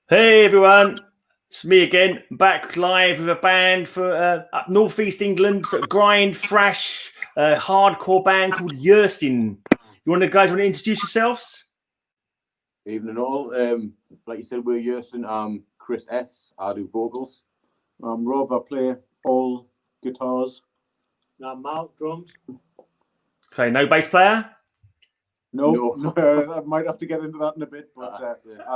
Hey everyone, it's me again, back live with a band for up northeast England, sort of grind, thrash, hardcore band called Yersin. Guys want to introduce yourselves? Evening all. Like you said, we're Yersin. I'm Chris S. I do vocals. I'm Rob. I play all guitars. I'm Mark, drums. Okay, no bass player? No. I might have to get into that in a bit, but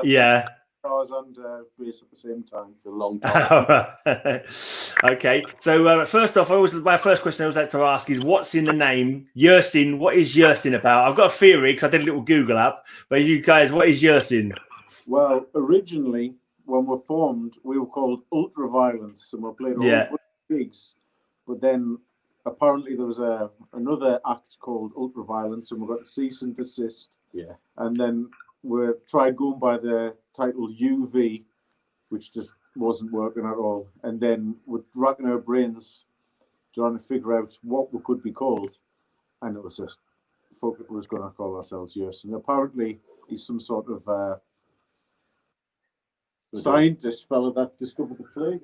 yeah. Guitars and bass at the same time. It's a long time. Okay, so first off, my first question I always like to ask is, what's in the name Yersin? What is Yersin about? I've got a theory because I did a little Google up, but you guys, what is Yersin? Well, originally when we formed, we were called Ultraviolence, and we played all gigs. But then apparently there was another act called Ultraviolence, and we got cease and desist. Yeah, and then we tried going by the title UV, which just wasn't working at all. And then we're racking our brains trying to figure out what we could be called. And it was just, fuck it, we was going to call ourselves Yersin. And apparently he's some sort of scientist fellow that discovered the plague.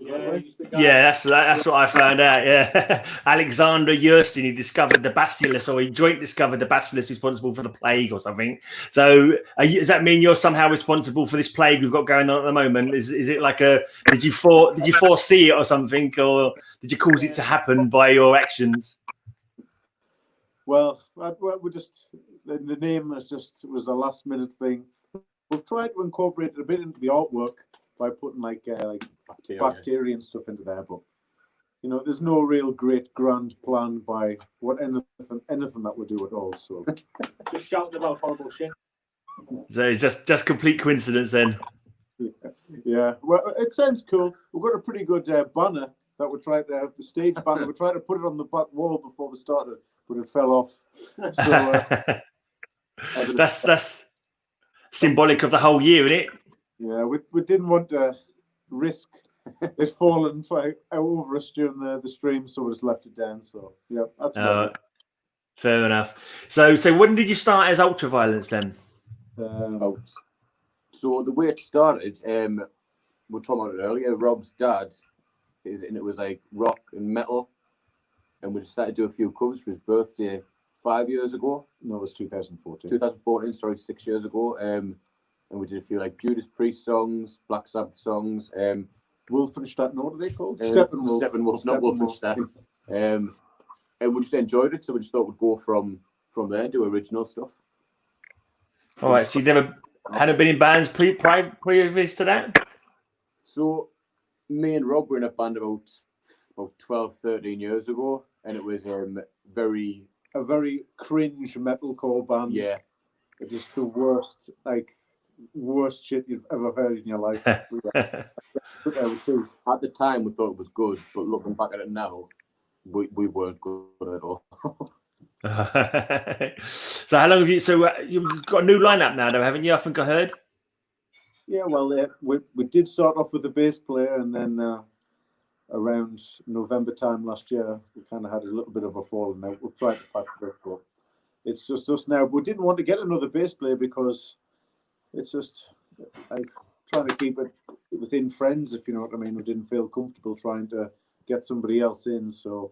Yeah, that's what I found out. Yeah, Alexander Yersin, he discovered the bacillus, or he joint discovered the bacillus responsible for the plague or something. So, does that mean you're somehow responsible for this plague we've got going on at the moment? Is it like did you foresee it or something, or did you cause it to happen by your actions? Well, we just the name was a last minute thing. We've tried to incorporate it a bit into the artwork by putting like bacteria and stuff into there, but there's no real great grand plan by anything that we do at all. So just shouting about horrible shit. So it's just complete coincidence then. Yeah. Well, it sounds cool. We've got a pretty good banner that we tried to have, the stage banner. We tried to put it on the back wall before we started, but it fell off. So that's symbolic of the whole year, isn't it? Yeah, we didn't want to risk it falling over us during the stream, so we just left it down. So yeah, that's fair enough. So when did you start as Ultraviolence then? So the way it started, we were talking about it earlier. Rob's dad and it was like rock and metal, and we decided to do a few covers for his birthday 5 years ago. No, it was 2014. 2014, sorry, 6 years ago. And we did a few like Judas Priest songs, Black Sabbath songs. Wolfenstein, what are they called? Steppenwolf, not Wolfenstein. And we just enjoyed it, so we just thought we'd go from there and do original stuff. All right, so you hadn't been in bands previous to that? So me and Rob were in a band about 12, 13 years ago, and it was a very cringe metalcore band. Yeah. It's just the worst shit you've ever heard in your life. At the time we thought it was good, but looking back at it now, we weren't good at all. So how long have you've got a new lineup now though, haven't you? I think I heard. Yeah, well, we did start off with the bass player, and then around November time last year, we kind of had a little bit of a falling out. We've tried to patch it up, but it's just us now. We didn't want to get another bass player because it's just like trying to keep it within friends, if you know what I mean. We didn't feel comfortable trying to get somebody else in, so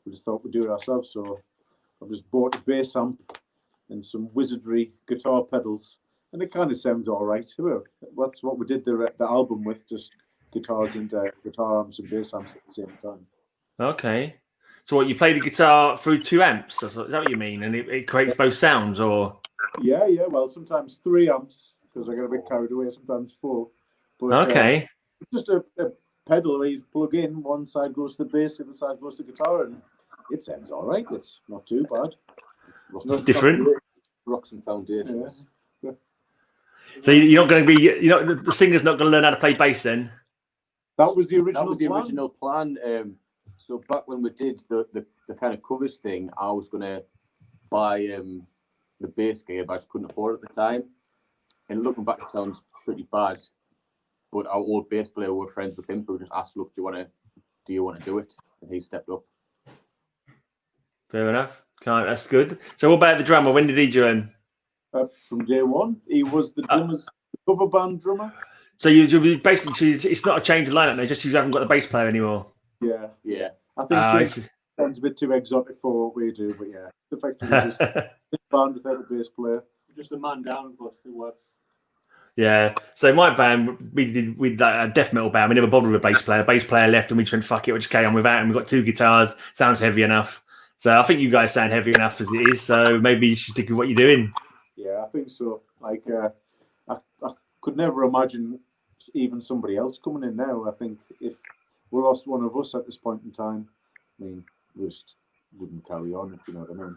we just thought we'd do it ourselves. So I just bought a bass amp and some wizardry guitar pedals, and it kind of sounds all right. That's what we did the album with, just guitars and guitar amps and bass amps at the same time. Okay. So what, you play the guitar through two amps? Is that what you mean? And it creates both sounds, or? Yeah. Well, sometimes 3 amps, because I get a bit carried away, sometimes 4. But, okay. Just a pedal where you plug in, one side goes to the bass, the other side goes to the guitar, and it sounds all right. It's not too bad. It's different. Rocks and foundations. Yeah. So you're not going to be, the singer's not going to learn how to play bass then? That was the original plan. So back when we did the kind of covers thing, I was going to buy the bass gear, but I just couldn't afford it at the time. And looking back, it sounds pretty bad. But our old bass player, we were friends with him, so we just asked, "Look, do you want to do it?" And he stepped up. Fair enough. That's good. So what about the drummer? When did he join? From day one. He was the cover band drummer. So you basically, it's not a change of lineup. They just you haven't got the bass player anymore. Yeah. Yeah. I think James sounds a bit too exotic for what we do, but yeah, it's effectively just a band without a bass player. Just a man down, but it works. Yeah. So my band, we did with a death metal band. We never bothered with a bass player. Bass player left, and we just went fuck it. We'll just carry on without. And we got 2 guitars. Sounds heavy enough. So I think you guys sound heavy enough as it is. So maybe you should stick with what you're doing. Yeah, I think so. Like, I could never imagine even somebody else coming in now. I think if we lost one of us at this point in time, I mean, we just wouldn't carry on, if you know what I mean.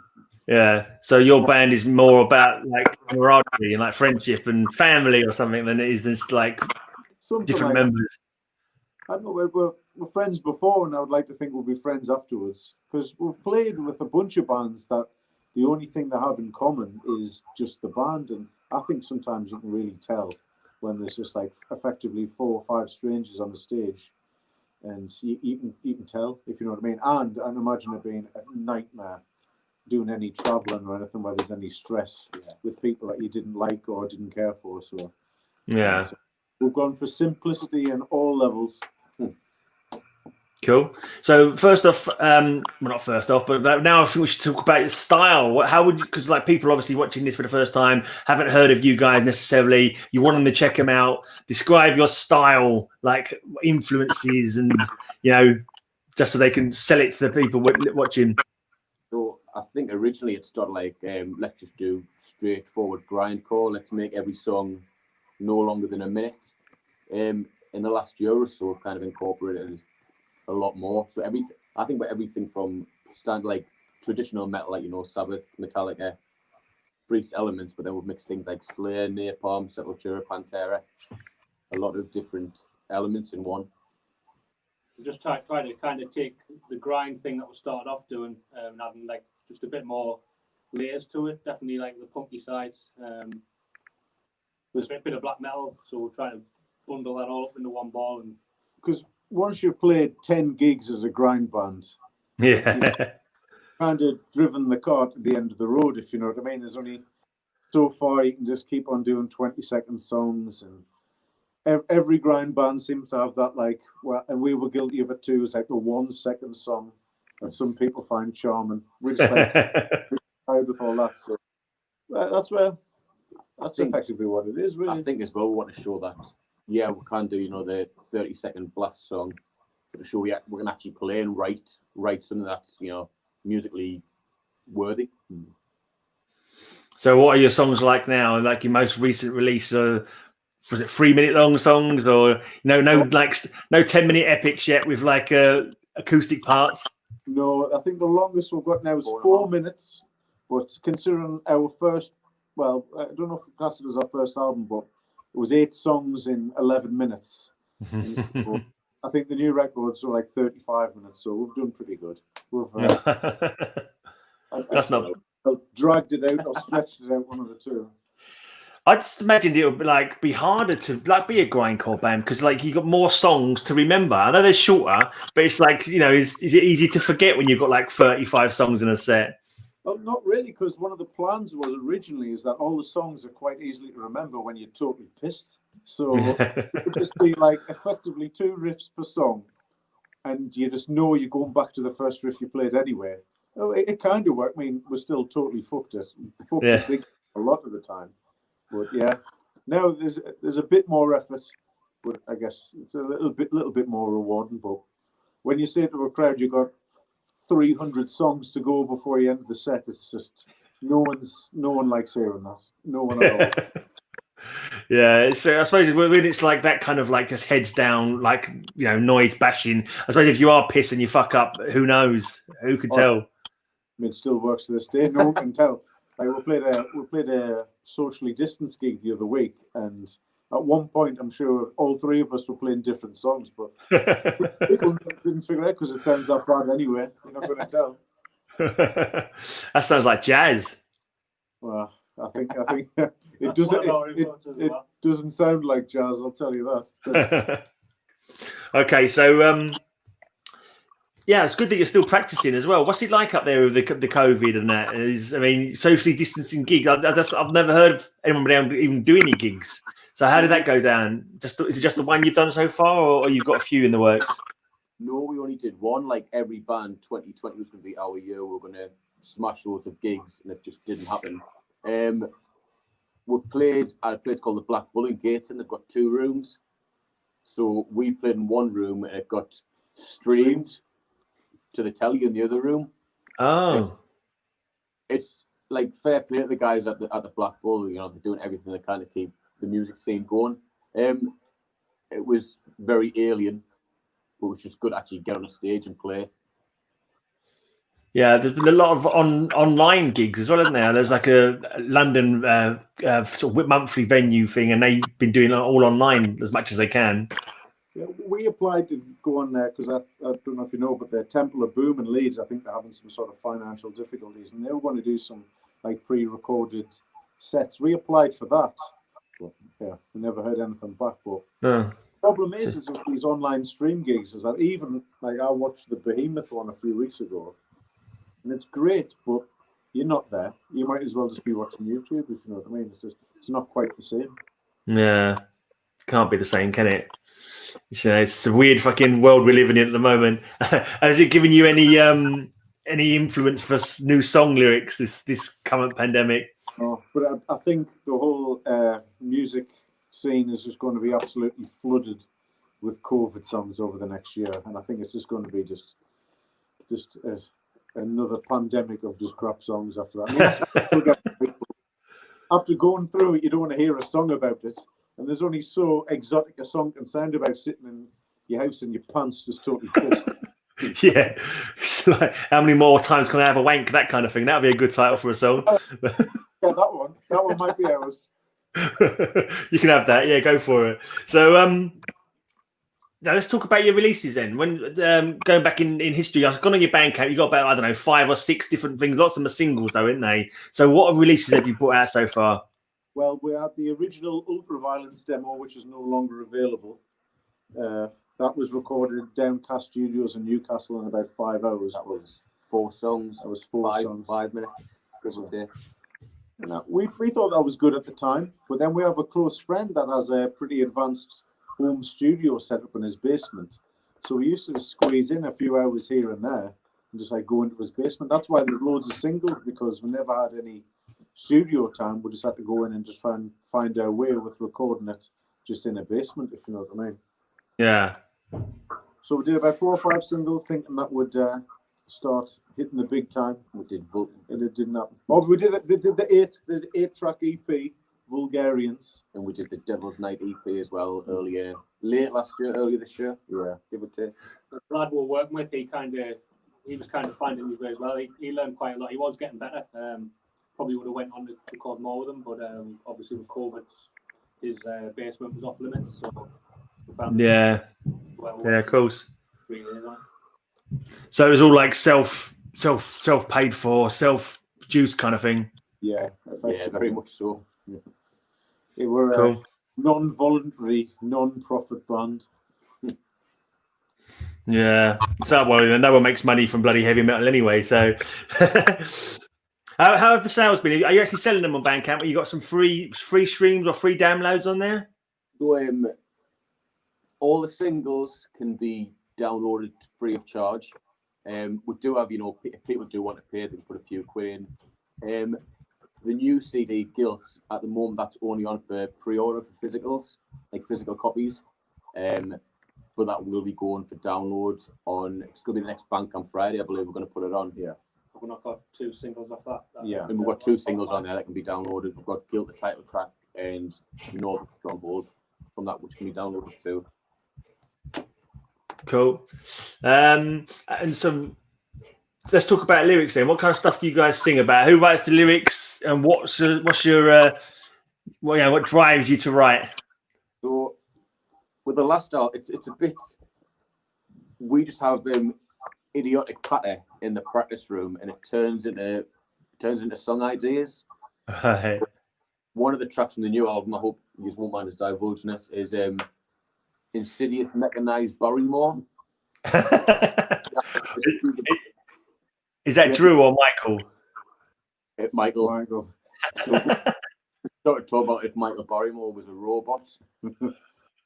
Yeah. So your band is more about like camaraderie and like friendship and family or something than it is just like Something different like members. I don't know, we're friends before, and I would like to think we'll be friends afterwards, because we've played with a bunch of bands that the only thing they have in common is just the band, and I think sometimes you can really tell when there's just like effectively 4 or 5 strangers on the stage, and you can tell, if you know what I mean. And I imagine it being a nightmare doing any traveling or anything where there's any stress with people that you didn't like or didn't care for. So Yeah. so we've gone for simplicity in all levels. Cool. So first off, well, not first off, but now I think we should talk about your style. How would you? Because like people obviously watching this for the first time haven't heard of you guys necessarily. You want them to check them out. Describe your style, like influences, and just so they can sell it to the people watching. So I think originally it started like, let's just do straightforward grindcore. Let's make every song no longer than a minute. In the last year or so, I've kind of incorporated a lot more. So I think about everything from like traditional metal, like Sabbath, Metallica, Priest elements, but then we've mixed things like Slayer, Napalm, Sepultura, Pantera, a lot of different elements in one. Just try to kind of take the grind thing that we started off doing and having like just a bit more layers to it. Definitely like the punky side. There's a bit of black metal, so we'll try to bundle that all up into one ball. And Because once you've played 10 gigs as a grind band, Yeah. you've kind of driven the cart at the end of the road, if you know what I mean. There's only so far you can just keep on doing 20-second songs, and every grind band seems to have that, like, well, and we were guilty of it too. It's like the 1-second song that some people find charming. We're just like proud with all that. So that's effectively what it is, really. I think as well we want to show that, yeah, we can do, the 30-second blast song, but to show we can actually play and write something that's, musically worthy. So what are your songs like now? Like your most recent release? Was it 3-minute long songs, or no 10-minute epics yet with like acoustic parts? No, I think the longest we've got now is 4 minutes. But considering our first, well, I don't know if we class it as our first album, but it was 8 songs in 11 minutes. So I think the new records are like 35 minutes, so we've done pretty good. We've That's not. Dragged it out or stretched it out, one of the two. I just imagined it would be harder to be a grindcore band because you got more songs to remember. I know they're shorter, but it's is it easy to forget when you've got 35 songs in a set? Well, not really, because one of the plans was originally is that all the songs are quite easily to remember when you're totally pissed. So it would just be effectively 2 riffs per song, and you just know you're going back to the first riff you played anyway. It kind of worked. I mean, we're still totally fucked it big a lot of the time. But yeah, now there's a bit more effort, but I guess it's a little bit more rewarding. But when you say to a crowd you got 300 songs to go before you end the set, it's just no one likes hearing that. No one at all. Yeah, so I suppose when it's like that kind of just heads down, noise bashing. I suppose if you are pissed and you fuck up, who knows? Who could tell? I mean, it still works to this day. No one can tell. We played a socially distanced gig the other week, and at one point, I'm sure all 3 of us were playing different songs, but people didn't figure it out because it sounds that bad anyway. You're not going to tell. That sounds like jazz. Well, I think it doesn't sound like jazz. I'll tell you that. Okay, so Yeah, it's good that you're still practicing as well. What's it like up there with the COVID and that? I mean, socially distancing gig. I've never heard of anyone being able to even do any gigs. So how did that go down? Is it just the one you've done so far, or you've got a few in the works? No, we only did one. Like every band, 2020 was going to be our year. We were going to smash loads of gigs, and it just didn't happen. We played at a place called the Black Bull in Gates, and they've got 2 rooms. So we played in one room, and it got streamed to the telly in the other room. Oh, It's like fair play to the guys at the Black Bull. You know, they're doing everything they can to keep the music scene going. It was very alien, but it was just good to actually get on a stage and play. yeah. There's been a lot of online gigs as well, isn't there? There's like a London sort of monthly venue thing, and they've been doing it all online as much as they can. Yeah, we applied to go on there because I don't know if you know, but the Temple of Boom in Leeds, I think they're having some sort of financial difficulties, and they were going to do some like pre-recorded sets. We applied for that, but yeah, we never heard anything back. But the problem is with these online stream gigs is that even like I watched the Behemoth one a few weeks ago, and it's great, but you're not there. You might as well just be watching YouTube, if you know what I mean. It's not quite the same. Yeah, can't be the same, can it? It's a weird fucking world we're living in at the moment. Has it given you any influence for new song lyrics this current pandemic? Oh, but I think the whole music scene is just going to be absolutely flooded with COVID songs over the next year, and I think it's just going to be just another pandemic of just crap songs after that. I mean, after going through it, you don't want to hear a song about it. And there's only so exotic a song can sound about sitting in your house and your pants just totally pissed. Yeah. It's like, how many more times can I have a wank? That kind of thing. That would be a good title for a song. Yeah, that one might be ours. You can have that. Yeah, go for it. So now let's talk about your releases then. When going back in history, I've gone on your Bandcamp, you got about, I don't know, 5 or 6 different things. Lots of them are singles though, isn't they? So what releases have you put out so far? Well, we had the original Ultraviolence demo, which is no longer available. That was recorded at Downcast Studios in Newcastle in about 5 hours. That was 4 songs. That was 4 songs. 5 minutes. And we thought that was good at the time, but then we have a close friend that has a pretty advanced home studio set up in his basement. So we used to squeeze in a few hours here and there and just like go into his basement. That's why there's loads of singles, because we never had any studio time. We just had to go in and just try and find our way with recording it just in a basement, if you know what I mean. Yeah. So we did about 4 or 5 singles, thinking that would start hitting the big time. We did, and it didn't happen. Oh, we did it. They did the 8-track EP, Vulgarians, and we did the Devil's Night EP as well earlier this year. Yeah, give or take. The lad we were working with, he was kind of finding his way as well. He learned quite a lot. He was getting better. Probably would have went on to record more with them, but obviously with COVID, his basement was off limits. So yeah, of course. So it was all like self paid for, self-produced kind of thing. Yeah, very much so. Yeah. It were cool. Non-voluntary, non-profit band. Yeah, so well, no one makes money from bloody heavy metal anyway. So, how have the sales been? Are you actually selling them on Bandcamp? Or you got some free streams or free downloads on there? So, all the singles can be downloaded free of charge. We do have, if people do want to pay, they can put a few quid in. The new CD, Guilt, at the moment, that's only on for pre-order for physicals, like physical copies. But that will be going for download on, it's going to be the next Bandcamp Friday, I believe we're going to put it on. Yeah. We've not got 2 singles off that. Yeah. And we've got 2 singles on there that can be downloaded. We've got Guilt, the title track, and Northern Stronghold from that, which can be downloaded too. Cool. And so let's talk about lyrics then. What kind of stuff do you guys sing about? Who writes the lyrics, and what's your what drives you to write? So with the last album, it's a bit. We just have idiotic patter in the practice room, and it turns into song ideas. Right. One of the tracks from the new album, I hope you won't mind us divulging it, is Insidious Mechanized Barrymore. Is that Drew or Michael? Michael. Michael. Started talking about if Michael Barrymore was a robot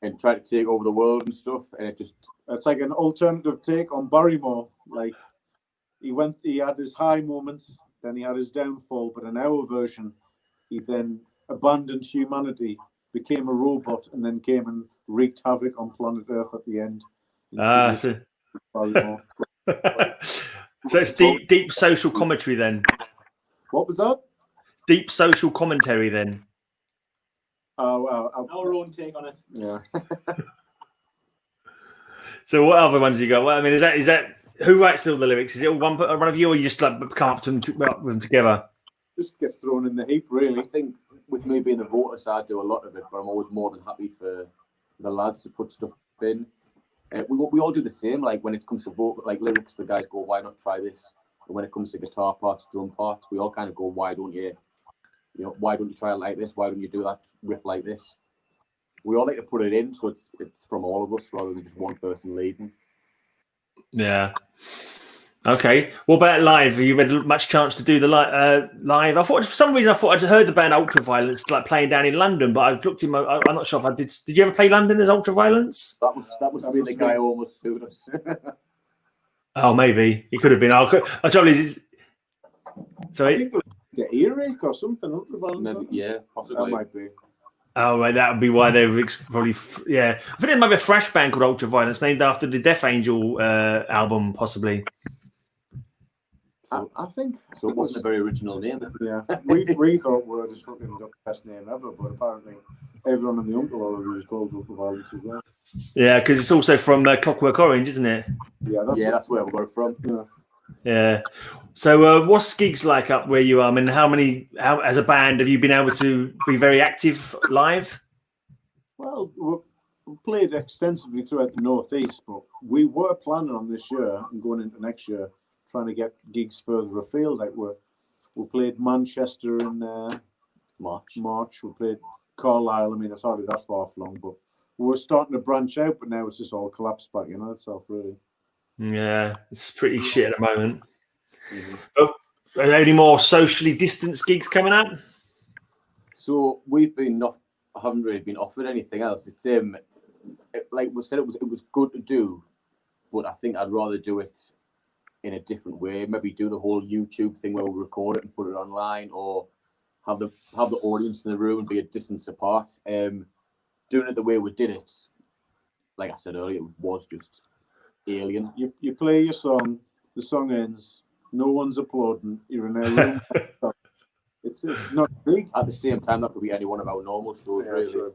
and tried to take over the world and stuff, and it just. It's like an alternative take on Barrymore. Like he had his high moments, then he had his downfall. But in our version, he then abandoned humanity, became a robot, and then came and wreaked havoc on planet Earth at the end. So it's deep social commentary then. What was that? Deep social commentary then. Our own take on it. Yeah. So what other ones you got? Well, I mean, is that who writes all the lyrics? Is it all one of you, or you just like come up to them, with them together? Just gets thrown in the heap, really. I think with me being the vocalist, I do a lot of it, but I'm always more than happy for the lads to put stuff in. We all do the same. Like when it comes to vocal, like lyrics, the guys go, "Why not try this?" And when it comes to guitar parts, drum parts, we all kind of go, "Why don't you? Why don't you try it like this? Why don't you do that riff like this?" We all like to put it in, so it's from all of us rather than just one person leading. Yeah. Okay. What about live? Have you had much chance to do the live? I thought for some reason I'd heard the band Ultraviolence like playing down in London, but I've looked in my. I'm not sure if I did. Did you ever play London as Ultraviolence? That was the guy who almost sued us. Oh, maybe he could have been. I trouble is, sorry. I think it was the earache or something. Ultraviolence. Maybe, yeah, possibly. That might be. Oh, right, that would be why they were probably. Yeah, I think there might be a thrash band called Ultraviolence, named after the Death Angel album, possibly. I think so. It wasn't a very original name. Yeah, we thought Word is fucking the best name ever, but apparently everyone in the Uncle already was called Ultraviolence as well. Yeah, because it's also from Clockwork Orange, isn't it? Yeah, that's where we got it from. Yeah. So, what's gigs like up where you are? I mean, how as a band have you been able to be very active live? Well, we played extensively throughout the Northeast, but we were planning on this year and going into next year trying to get gigs further afield. Like we played Manchester in March. We played Carlisle. I mean, it's hardly that far flung, but we're starting to branch out. But now it's just all collapsed back, itself really. Yeah, it's pretty shit at the moment. Mm-hmm. But are there any more socially distanced gigs coming up? So I haven't really been offered anything else. It's like we said, it was good to do, but I think I'd rather do it in a different way. Maybe do the whole YouTube thing where we record it and put it online, or have the audience in the room and be a distance apart. Doing it the way we did it, like I said earlier, it was just alien. You play your song, the song ends, no one's applauding, you're in a room. It's not big. At the same time, that could be any one of our normal shows, really. Sure,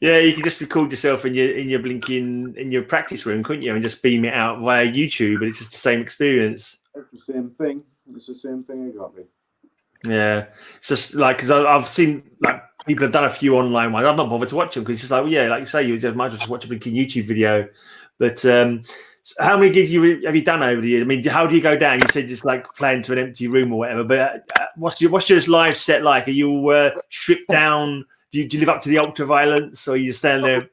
yeah, you can just record yourself in your practice room, couldn't you, and just beam it out via YouTube, and it's just the same experience. It's the same thing. It's the same thing exactly. Yeah, it's just like because I've seen like people have done a few online ones. I'm not bothered to watch them because it's just like, well, yeah, like you say, you might as well just watch a blinking YouTube video. But how many gigs have you done over the years? I mean, how do you go down? You said just like playing to an empty room or whatever. But what's your live set like? Are you stripped down? Do you live up to the Ultraviolence, or you stand there?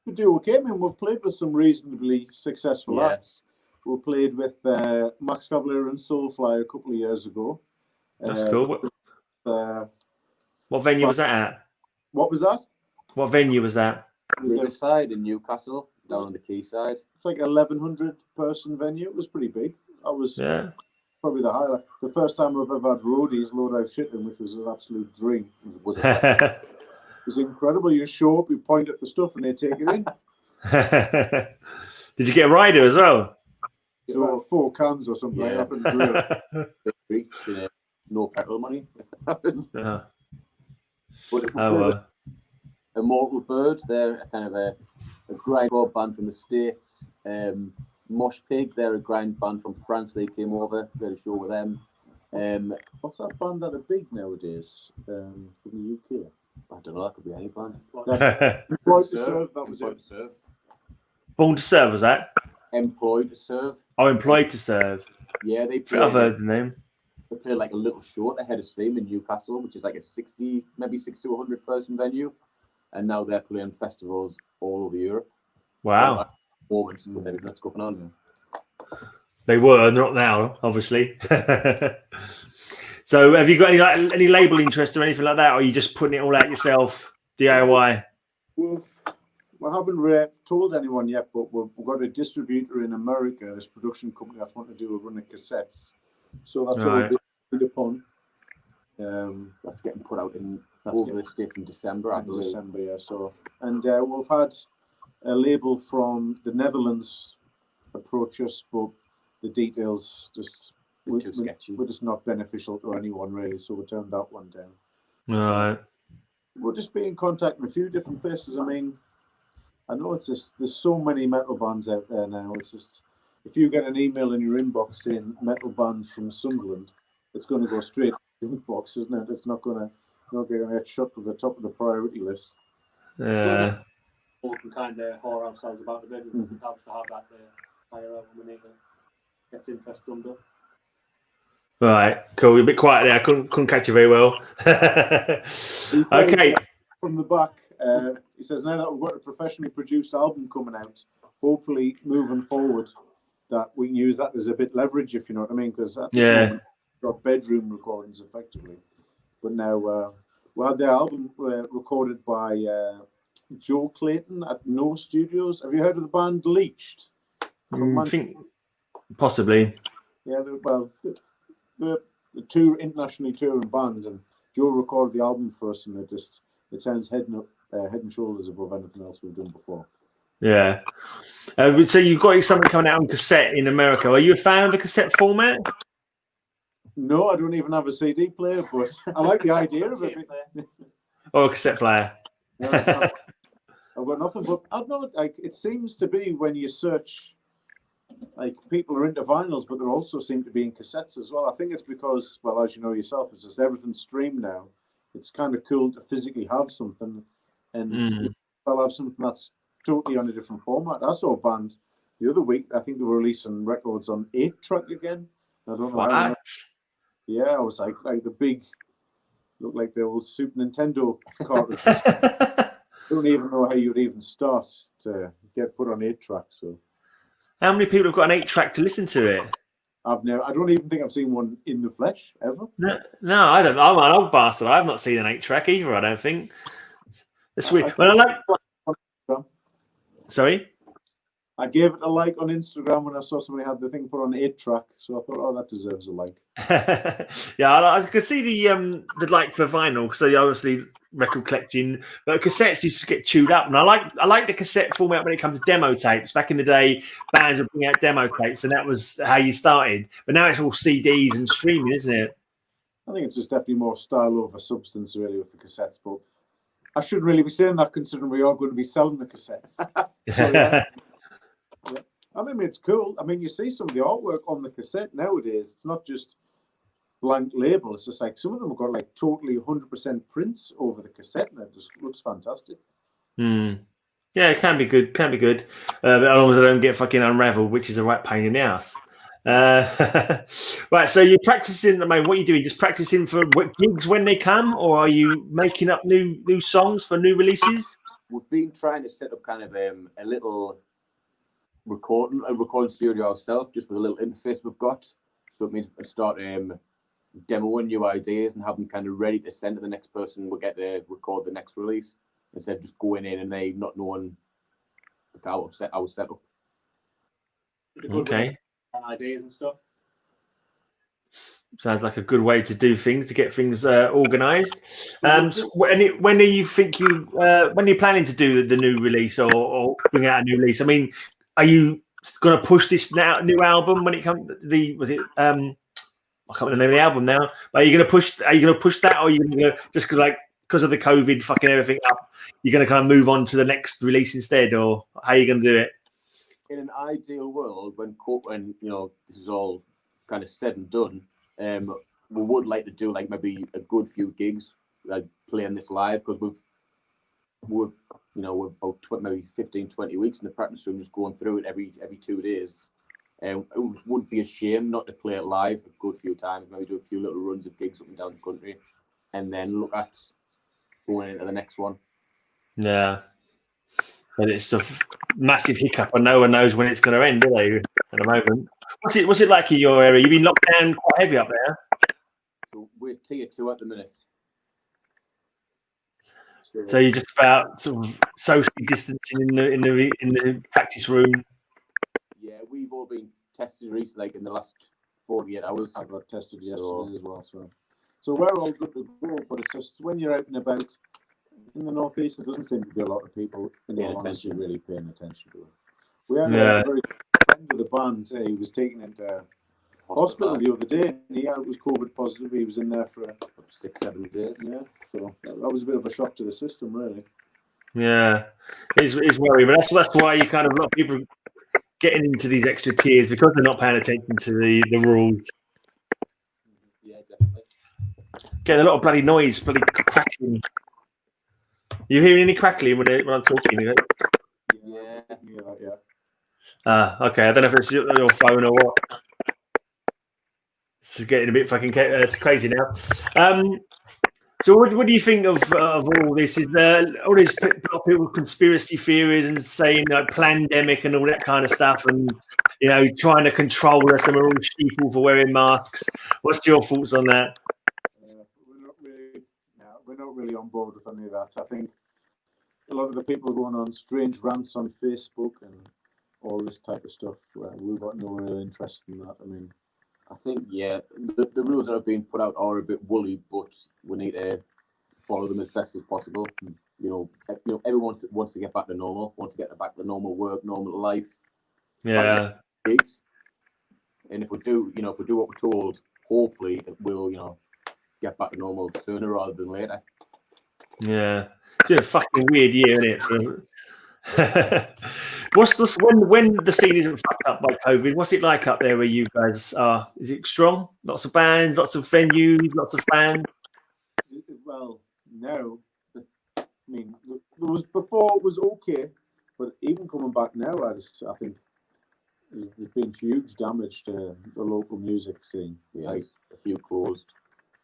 We do okay. I mean, we've played with some reasonably successful acts. We played with Max Cavalera and Soulfly a couple of years ago. That's cool. What venue was that at? What was that? What venue was that? Riverside in Newcastle, down on the quayside. It's like 1,100 person venue. It was pretty big. That was probably the highlight. The first time I've ever had roadies load out shit in, which was an absolute dream. It was incredible. You show up, you point at the stuff, and they take it in. Did you get a rider as well? So 4 cans or something like that. No petrol money. But Immortal Bird, they're kind of a grindcore band from the States. Mosh Pig, they're a grind band from France. They came over, did a show with them. What's that band that are big nowadays from the UK? I don't know, that could be any band. Employed to Serve, that was it. Born to Serve, was that? Employed to Serve. Oh, Employed to Serve. Yeah, I've heard the name. They played like a little show at the Head of Steam in Newcastle, which is like a 60 to 100 person venue. And now they're playing festivals all over Europe. Wow. moment with everything that's going on. They were not now, obviously. So, have you got any label interest or anything like that, or are you just putting it all out yourself, DIY? We haven't told anyone yet, but we've got a distributor in America, this production company that's wanting to do a run of cassettes. So that's all been agreed upon. That's getting put out in over the States in December, I believe. December, yeah. So, and we've had a label from the Netherlands approach us, but the details just Too sketchy. we're just not beneficial to anyone really, so we turned that one down. Right. We'll just be in contact in a few different places. I mean, I know it's just there's so many metal bands out there now. It's just if you get an email in your inbox saying metal band from Sunderland, it's going to go straight to the inbox, isn't it? It's not going to get shot to the top of the priority list. Yeah. We can kind of whore ourselves about a bit. It helps to have that higher up when it gets interest drummed up. Right, cool. You're a bit quiet there. I couldn't catch you very well. Okay. From the back, he says, now that we've got a professionally produced album coming out, hopefully moving forward, that we can use that as a bit leverage, if you know what I mean, because we've got bedroom recordings effectively. But now we had the album recorded by Joe Clayton at No Studios. Have you heard of the band Leached? I think possibly. Yeah, the two internationally touring band, and Joe recorded the album for us, and it sounds head and shoulders above anything else we've done before. Yeah. So you've got something coming out on cassette in America. Are you a fan of the cassette format? No, I don't even have a CD player, but I like the idea of it. Or a cassette player? Yeah, I've got nothing, but I don't know. Like it seems to be when you search, like people are into vinyls, but they also seem to be in cassettes as well. I think it's because, well, as you know yourself, it's just everything's streamed now. It's kind of cool to physically have something, and I'll have something that's totally on a different format. I saw a band the other week. I think they were releasing records on 8-track again. I don't know. What? Yeah, I was like the big, looked like the old Super Nintendo cartridges. Don't even know how you'd even start to get put on 8-track. So, how many people have got an 8-track to listen to it? I don't even think I've seen one in the flesh ever. No, I don't. I'm an old bastard. I've not seen an 8-track either. I don't think. It's weird. Sorry. I gave it a like on Instagram when I saw somebody had the thing put on 8-track, so I thought, oh, that deserves a like. Yeah, I could see the like for vinyl because they obviously record collecting, but cassettes used to get chewed up, and I like the cassette format when it comes to demo tapes. Back in the day, bands would bring out demo tapes, and that was how you started. But now it's all CDs and streaming, isn't it? I think it's just definitely more style over substance, really, with the cassettes. But I shouldn't really be saying that, considering we are going to be selling the cassettes. So, yeah. I mean, it's cool. I mean, you see some of the artwork on the cassette nowadays. It's not just blank label. It's just like some of them have got like totally 100% prints over the cassette, and it just looks fantastic. Yeah, it can be good. Can be good, but as long as I don't get fucking unraveled, which is a right pain in the ass. Right, so you're practicing. I mean, what are you doing? Just practicing for gigs when they come, or are you making up new songs for new releases? We've been trying to set up kind of a little recording studio ourselves, just with a little interface we've got. So it means we start demoing new ideas and have them kind of ready to send to the next person. We'll get to record the next release instead of just going in and they not knowing our setup. Okay. And ideas and stuff. Sounds like a good way to do things, to get things organised. So when are you planning to do the new release or bring out a new release? I mean, are you going to push this new album when it comes to I can't remember the name of the album now. But are you going to push that, or are you going to just because of the COVID fucking everything up, you're going to kind of move on to the next release instead, or how are you going to do it? In an ideal world, when this is all kind of said and done, we would like to do like maybe a good few gigs, like playing this live, because we're about maybe 15-20 weeks in the practice room, just going through it every 2 days. It would be a shame not to play it live a good few times, maybe do a few little runs of gigs up and down the country, and then look at going into the next one. Yeah, but it's massive hiccup, and no one knows when it's going to end, do they? At the moment, what's it like in your area? You've been locked down quite heavy up there. So we're tier 2 at the minute. So you're just about sort of socially distancing in the practice room. Yeah, we've all been tested recently, like in the last 48 hours. I got tested yesterday as well. So we're all good to go, but it's just when you're out and about in the northeast, there doesn't seem to be a lot of people in all honesty really paying attention to it. We had a very good friend of the band. He was taken into hospital the other day, and he was COVID positive. He was in there for 6-7 days. Yeah, so that was a bit of a shock to the system, really. Yeah, it's worrying, but that's why you kind of a lot of people getting into these extra tiers because they're not paying attention to the rules. Yeah, definitely. Getting a lot of bloody noise, bloody crackling. You hearing any crackling when I'm talking? Yeah. Okay. I don't know if it's your phone or what. It's getting a bit fucking it's crazy now. So what do you think of all this? Is there all these people conspiracy theories and saying pandemic and all that kind of stuff, and trying to control us, and we're all sheeple for wearing masks? What's your thoughts on that? We're not really on board with any of that. I think a lot of the people going on strange rants on Facebook and all this type of stuff, we've got no real interest in that. I mean, I think, the rules that have been put out are a bit woolly, but we need to follow them as best as possible. Everyone wants to get back to normal, wants to get back to normal work, normal life. Yeah. And if we do what we're told, hopefully it will, get back to normal sooner rather than later. Yeah. It's been a fucking weird year, isn't it? What's this when the scene isn't fucked up by COVID? What's it like up there where you guys are? Is it strong? Lots of bands, lots of venues, lots of fans. Well, no. I mean, there was before it was okay, but even coming back now, I think there's been huge damage to the local music scene. Yeah, like a few closed.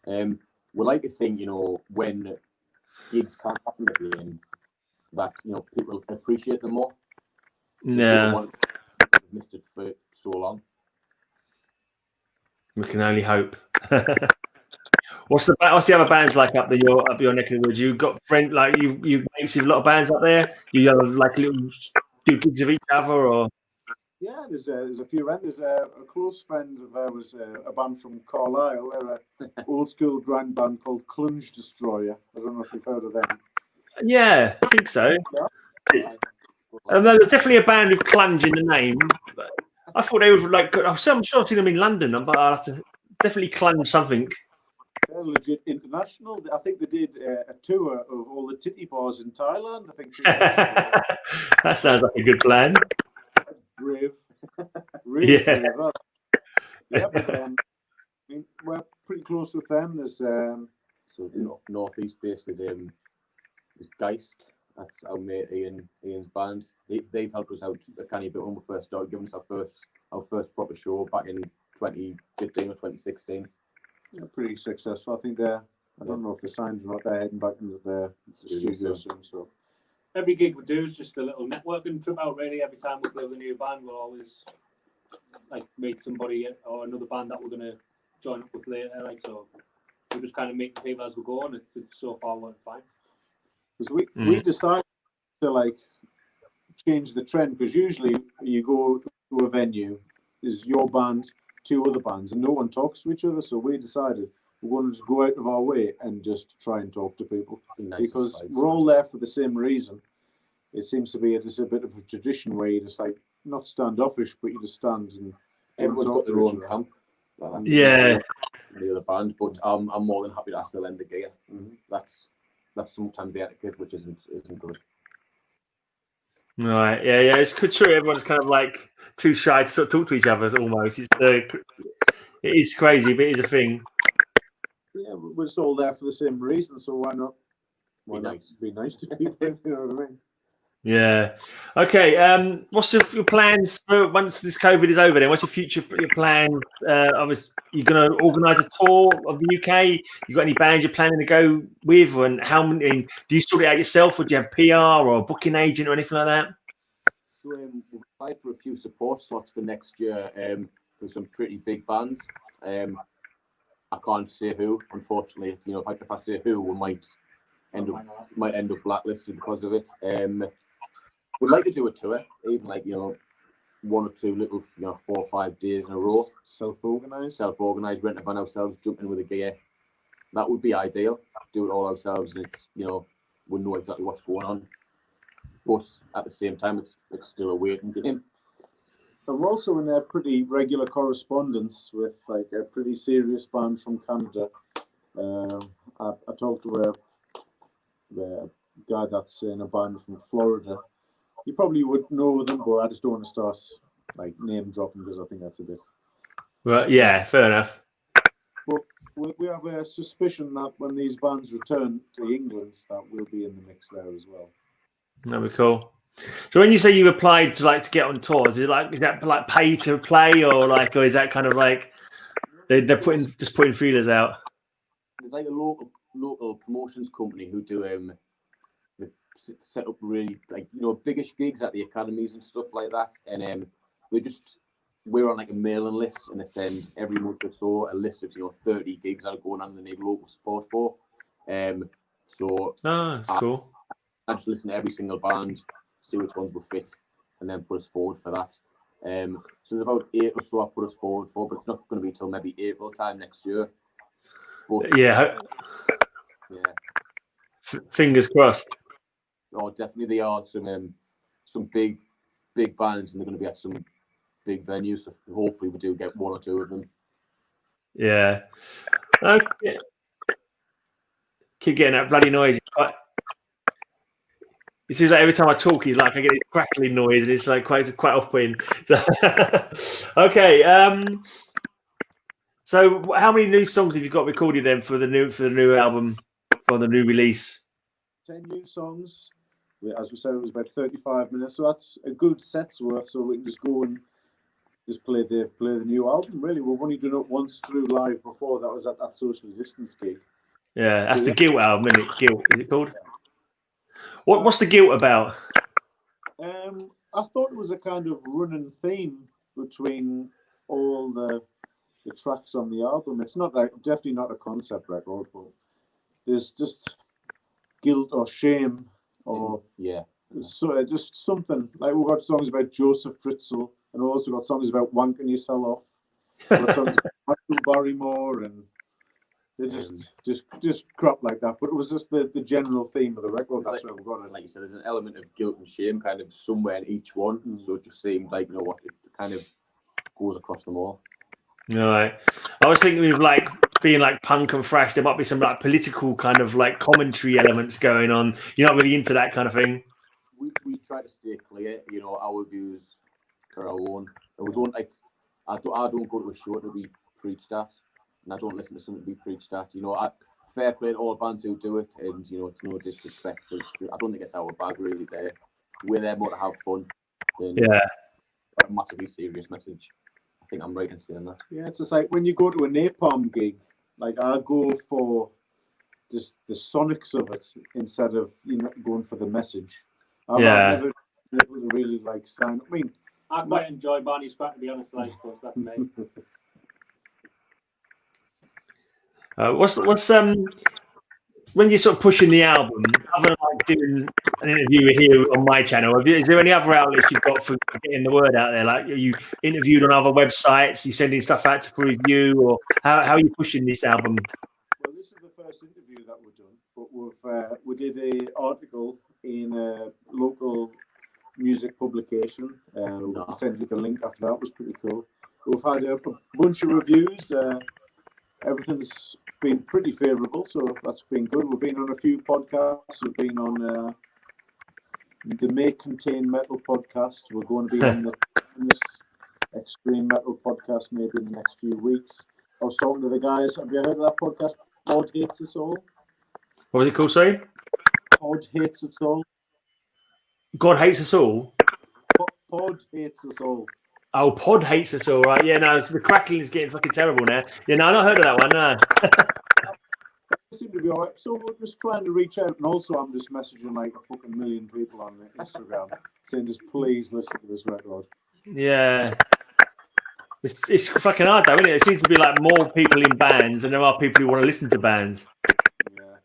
We like to think, when gigs can't happen again, that people appreciate them more. Yeah, They've missed it for so long. We can only hope. What's the other bands like up your neck of the woods? You got friend like you mates with a lot of bands up there. You have like little do gigs of each other, or yeah, there's a few around. There's a close friend of ours, a band from Carlisle. They're an old school grind band called Clunge Destroyer. I don't know if you've heard of them. Yeah, I think so. There's definitely a band with Clunge in the name. I thought they were like. I'm sure I've seen them in London, but I'll have to definitely Clunge something. They're legit international. I think they did a tour of all the titty bars in Thailand. I think that sounds like a good plan. Brave, really brave. Yeah, but I mean, we're pretty close with them. There's northeast based is Geist. That's our mate Ian's band. They've helped us out a tiny bit when we first started, giving us our first proper show back in 2015 or 2016. They're pretty successful. I think I don't know if they're signed or not. They're heading back into the studio soon. So every gig we do is just a little networking trip out. Really, every time we play with a new band, we'll always meet somebody or another band that we're gonna join up with later. So we just kind of meet people as we go, and it's so far worked fine. Because we decided to change the trend, because usually you go to a venue, is your band, 2 other bands, and no one talks to each other. So we decided we're going to just go out of our way and just try and talk to people, because we're all there for the same reason. It seems to be just a bit of a tradition where you just not standoffish, but you just stand and everyone's got their own camp. Yeah, the other band, but I'm more than happy to still lend the gear. That's sometimes the etiquette, which isn't good. Right. Yeah. It's true. Everyone's kind of too shy to sort of talk to each other. Almost. It is crazy, but it is a thing. Yeah, we're just all there for the same reason. So why not? Be nice to people? You know what I mean? Yeah. Okay. What's your plans for once this COVID is over? Then, what's your plans? Obviously, you're going to organise a tour of the UK. You got any bands you're planning to go with, and how many? Do you sort it out yourself, or do you have PR or a booking agent or anything like that? So we've applied for a few support slots for next year for some pretty big bands. I can't say who, unfortunately. You know, if I say who, we might end up blacklisted because of it. We'd like to do a tour, even like, you know, 1 or 2 little, you know, 4 or 5 days in a row. Self-organised, rent a van ourselves, jump in with a gear. That would be ideal. Do it all ourselves, and it's, you know, we know exactly what's going on. But at the same time, it's still a waiting game. I'm also in a pretty regular correspondence with like a pretty serious band from Canada. I talked to a guy that's in a band from Florida. You probably would know them, but I just don't want to start like name dropping because I think that's a bit. Well, yeah, fair enough. But we have a suspicion that when these bands return to England, that we'll be in the mix there as well. That'd be cool. So when you say you applied to get on tours, is that like pay to play, or is that kind of like they're putting feelers out? There's like a local promotions company who do they set up really, like, you know, biggish gigs at the academies and stuff like that, and we're on like a mailing list, and they send every month or so a list of, you know, 30 gigs that are going on and they need local support for. So that's cool. I just listen to every single band, see which ones will fit, and then put us forward for that. So there's about 8 or so I put us forward for, but it's not going to be till maybe April time next year. But yeah. Fingers crossed. Oh, definitely, there are some big bands, and they're going to be at some big venues. So hopefully, we do get 1 or 2 of them. Yeah. Okay. Keep getting that bloody noise. It seems like every time I talk, I get this crackling noise, and it's like quite off-putting. Okay. So, how many new songs have you got recorded then for the new album, for the new release? 10 new songs. As we said, it was about 35 minutes, so that's a good set's worth. So we can just go and just play the new album. Really, we've only done it once through live before. That was at that social distance gig. Yeah, that's the Guilt album, isn't it? Guilt, is it called? What's the Guilt about? I thought it was a kind of running theme between all the tracks on the album. It's not definitely not a concept record, but there's just guilt or shame or so just something like we've got songs about Joseph Fritzl, and we've also got songs about wanking yourself off. We've got songs about Michael Barrymore, and they just crap like that. But it was just the general theme of the record. That's where we've got it. Like you said, there's an element of guilt and shame kind of somewhere in each one. So it just seemed like, you know what, it kind of goes across them all. All right. I was thinking of like being like punk and thrash, there might be some like political kind of like commentary elements going on. You're not really into that kind of thing. We try to stay clear, you know, our views are our own. And we don't like. I don't go to a show to be preached at, and I don't listen to something to be preached at. You know, fair play to all bands who do it, and you know, it's no disrespect, but I don't think it's our bag really. We're there more to have fun. Yeah. A massively serious message. I think I'm right in saying that. Yeah, it's just like when you go to a Napalm gig, like I go for just the sonics of it instead of, you know, going for the message. I've never been able to really like sign. I mean, I quite enjoy Barney Scrap, to be honest. Like, that's me. What's when you're sort of pushing the album, other than like doing an interview here on my channel, is there any other outlets you've got for getting the word out there? Like, are you interviewed on other websites? Are you sending stuff out for review, or how are you pushing this album? Well, this is the first interview that we've done, but we did an article in a local music publication. We sent you the link after that. It was pretty cool. We've had a bunch of reviews. Everything's been pretty favourable, so that's been good. We've been on a few podcasts. We've been on the May Contain Metal podcast. We're going to be on this Extreme Metal podcast maybe in the next few weeks. I was talking to the guys. Have you heard of that podcast? Pod Hates Us All. What was it called, sorry? Pod Hates Us All. God Hates Us All? Pod Hates Us All. Oh, Pod Hates Us All, right? Yeah, no, the crackling is getting fucking terrible now. Yeah, no, I've not heard of that one, no. seem to be all right. So we're just trying to reach out, and also I'm just messaging like a fucking million people on Instagram saying, just please listen to this record. Yeah. It's fucking hard though, isn't it? It seems to be like more people in bands than there are people who want to listen to bands. Yeah.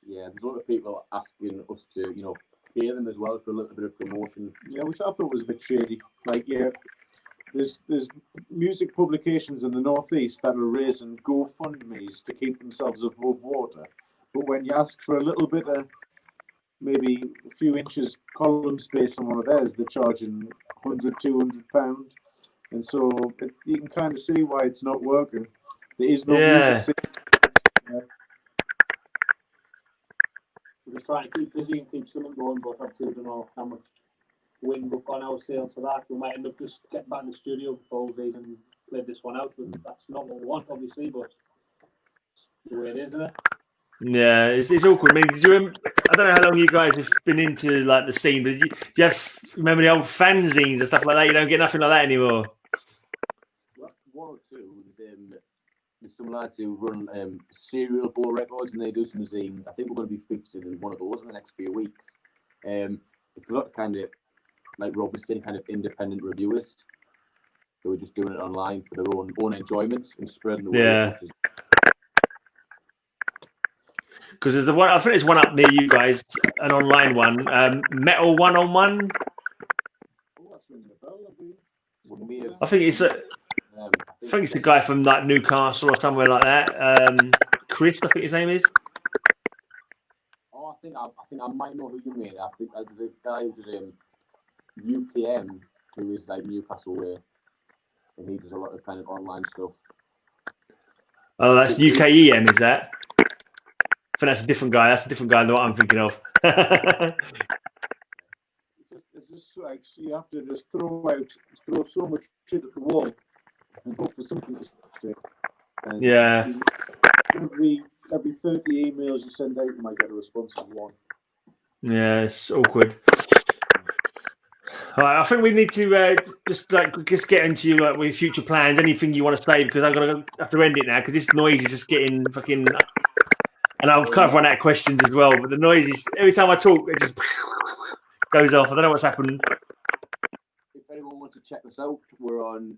There's a lot of people asking us to, pay them as well for a little bit of promotion. Yeah, which I thought was a bit shady. Like, yeah, there's music publications in the Northeast that are raising GoFundMes to keep themselves above water. But when you ask for a little bit of, maybe a few inches column space on one of theirs, they're charging £100, £200. And so you can kind of see why it's not working. There is no music scene. We're just trying to keep busy and keep something going, but obviously we don't know how much wind we've got our sales for that. We might end up just getting back in the studio before we've even played this one out. But that's not what we want, obviously, but it's the way it is, isn't it? Yeah, it's awkward. I mean, I don't know how long you guys have been into like the scene, but do you remember the old fanzines and stuff like that? You don't get nothing like that anymore. One or two. There's some lads who run Serial Ball Records, and they do some zines. I think we're going to be featured in one of those in the next few weeks. It's a lot of kind of like Rob was saying, kind of independent reviewers who are just doing it online for their own enjoyment and spreading the word. Yeah. Because there's one, I think there's one up near you guys, an online one, Metal 1-on-1. Oh, that's ringing a bell. I think it's a guy from like Newcastle or somewhere like that. Chris, I think his name is. Oh, I think I might know who you mean. I think there's a guy who's UKM who is like Newcastle way, and he does a lot of kind of online stuff. Oh, that's UKEM, is that? I think that's a different guy. That's a different guy than what I'm thinking of. It's just like, so you have to just throw so much shit at the wall and hope for something to stick. And yeah. Every 30 emails you send out, you might get a response from one. Yeah, it's awkward. All right, I think we need to just get into with future plans. Anything you want to say, because I'm gonna have to end it now because this noise is just getting fucking. And I've kind of run out of questions as well. But the noise is every time I talk, it just goes off. I don't know what's happened. If anyone wants to check us out, we're on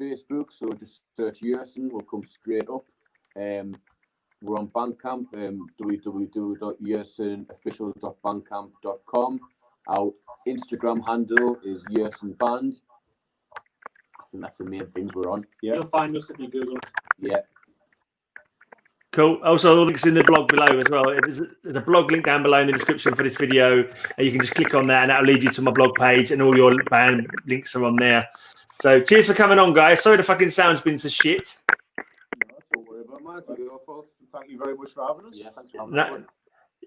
Facebook, so just search Yersin, we'll come straight up. We're on Bandcamp, www.yersinofficial.bandcamp.com. Our Instagram handle is Yersin Band. I think that's the main things we're on. Yeah. You'll find us if you Google. Yeah. Cool. Also, all links in the blog below as well. There's a blog link down below in the description for this video, and you can just click on that, and that'll lead you to my blog page, and all your band links are on there. So, cheers for coming on, guys. Sorry the fucking sound's been so shit. No, that's all worry about, man. It's your fault. Thank you very much for having us. Yeah, thanks for having us.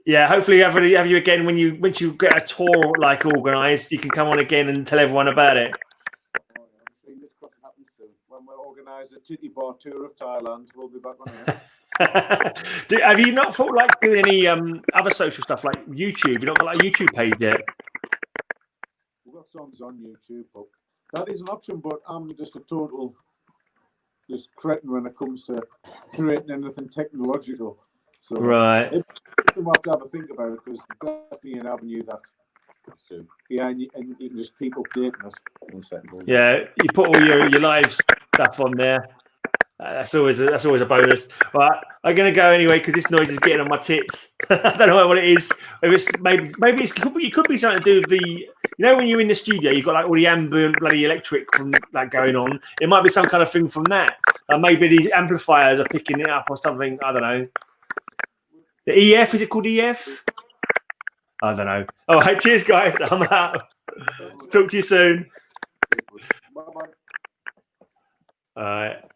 Yeah, hopefully have you again once you get a tour like organised. You can come on again and tell everyone about it. Fingers crossed it happens soon. When we organise a titty bar tour of Thailand, we'll be back on here. Have you not thought like doing any other social stuff like YouTube? You've not got like a YouTube page yet? We've got songs on YouTube, but that is an option. But I'm just a total cretin when it comes to creating anything technological. So right, we'll have to have a think about it because it's definitely an avenue that. Yeah, and you can just keep updating it. 1 second. Yeah, you put all your live stuff on there. That's always a bonus. Right, I'm gonna go anyway because this noise is getting on my tits. I don't know what it is. Maybe it could be something to do with the. When you're in the studio, you've got like all the ambient bloody electric from like going on. It might be some kind of thing from that. Maybe these amplifiers are picking it up or something. I don't know. The EF, is it called EF? I don't know. All right, cheers, guys. I'm out. Talk to you soon. Bye-bye. All right.